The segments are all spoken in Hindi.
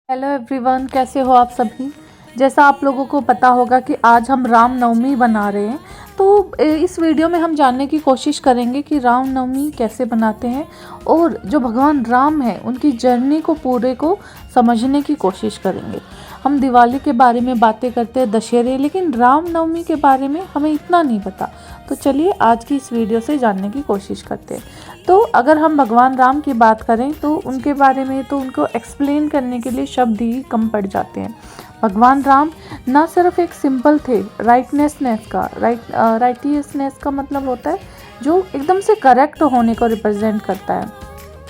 हेलो एवरीवन, कैसे हो आप सभी। जैसा आप लोगों को पता होगा कि आज हम रामनवमी बना रहे हैं। तो इस वीडियो में हम जानने की कोशिश करेंगे कि रामनवमी कैसे बनाते हैं और जो भगवान राम है उनकी जर्नी को पूरे को समझने की कोशिश करेंगे। हम दिवाली के बारे में बातें करते हैं, दशहरे, लेकिन रामनवमी के बारे में हमें इतना नहीं पता। तो चलिए आज की इस वीडियो से जानने की कोशिश करते हैं। तो अगर हम भगवान राम की बात करें तो उनके बारे में तो उनको एक्सप्लेन करने के लिए शब्द ही कम पड़ जाते हैं। भगवान राम ना सिर्फ एक सिंपल थे, राइटियसनेस का मतलब होता है जो एकदम से करेक्ट होने को रिप्रेजेंट करता है।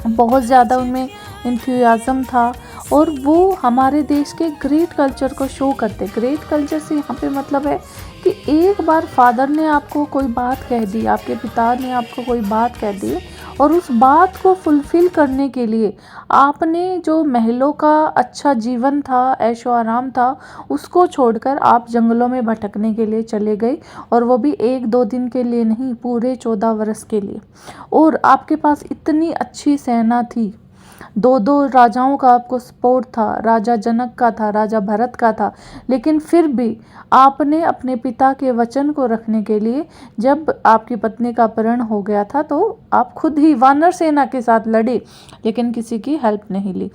बहुत ज़्यादा उनमें इंथुजियाज्म था और वो हमारे देश के ग्रेट कल्चर को शो करते। ग्रेट कल्चर से यहाँ पे मतलब है कि एक बार फादर ने आपको कोई बात कह दी, आपके पिता ने आपको कोई बात कह दी और उस बात को फुलफ़िल करने के लिए आपने जो महलों का अच्छा जीवन था, ऐशो आराम था, उसको छोड़कर आप जंगलों में भटकने के लिए चले गए। और वो भी 1-2 दिन के लिए नहीं, पूरे 14 वर्ष के लिए। और आपके पास इतनी अच्छी सेना थी, 2-2 राजाओं का आपको सपोर्ट था, राजा जनक का था, राजा भरत का था, लेकिन फिर भी आपने अपने पिता के वचन को रखने के लिए, जब आपकी पत्नी का अपहरण हो गया था तो आप खुद ही वानर सेना के साथ लड़े, लेकिन किसी की हेल्प नहीं ली।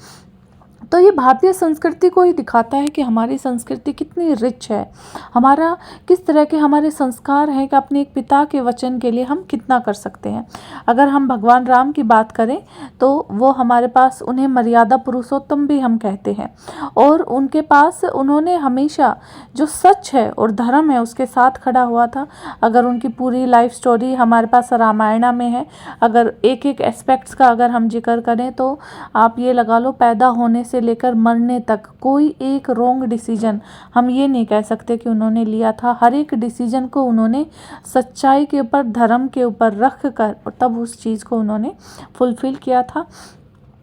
तो ये भारतीय संस्कृति को ही दिखाता है कि हमारी संस्कृति कितनी रिच है, हमारा किस तरह के हमारे संस्कार हैं कि अपने एक पिता के वचन के लिए हम कितना कर सकते हैं। अगर हम भगवान राम की बात करें तो वो हमारे पास, उन्हें मर्यादा पुरुषोत्तम भी हम कहते हैं। और उनके पास उन्होंने हमेशा जो सच है और धर्म है उसके साथ खड़ा हुआ था। अगर उनकी पूरी लाइफ स्टोरी हमारे पास रामायण में है, अगर एक एक एस्पेक्ट्स का अगर हम जिक्र करें तो आप ये लगा लो, पैदा होने से लेकर मरने तक कोई एक रॉन्ग डिसीजन हम ये नहीं कह सकते कि उन्होंने लिया था। हर एक डिसीजन को उन्होंने सच्चाई के ऊपर, धर्म के ऊपर रख कर और तब उस चीज़ को उन्होंने फुलफ़िल किया था।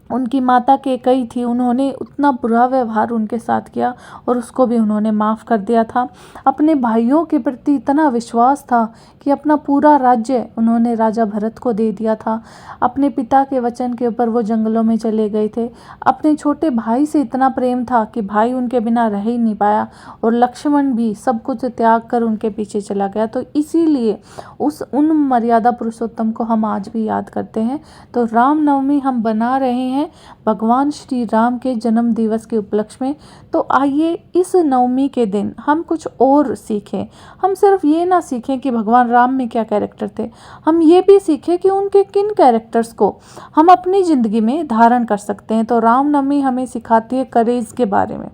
उनकी माता कैकेयी थी, उन्होंने उतना बुरा व्यवहार उनके साथ किया और उसको भी उन्होंने माफ़ कर दिया था। अपने भाइयों के प्रति इतना विश्वास था कि अपना पूरा राज्य उन्होंने राजा भरत को दे दिया था। अपने पिता के वचन के ऊपर वो जंगलों में चले गए थे। अपने छोटे भाई से इतना प्रेम था कि भाई उनके बिना रह ही नहीं पाया और लक्ष्मण भी सब कुछ त्याग कर उनके पीछे चला गया। तो इसीलिए उन मर्यादा पुरुषोत्तम को हम आज भी याद करते हैं। तो रामनवमी हम बना रहे हैं भगवान श्री राम के जन्म दिवस के उपलक्ष्य में। तो आइए इस नवमी के दिन हम कुछ और सीखें। हम सिर्फ ये ना सीखें कि भगवान राम में क्या कैरेक्टर थे, हम ये भी सीखें कि उनके किन कैरेक्टर्स को हम अपनी ज़िंदगी में धारण कर सकते हैं। तो रामनवमी हमें सिखाती है करेज के बारे में,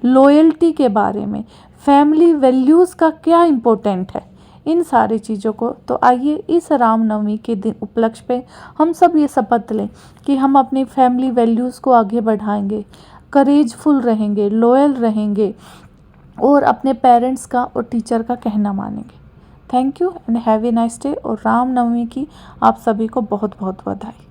लॉयल्टी के बारे में, फैमिली वैल्यूज़ का क्या इम्पोर्टेंट है, इन सारी चीज़ों को। तो आइए इस रामनवमी के दिन उपलक्ष्य पे हम सब ये शपथ लें कि हम अपनी फैमिली वैल्यूज़ को आगे बढ़ाएंगे, करेजफुल रहेंगे, लॉयल रहेंगे और अपने पेरेंट्स का और टीचर का कहना मानेंगे। Thank you and have a nice day. और रामनवमी की आप सभी को बहुत बहुत बधाई।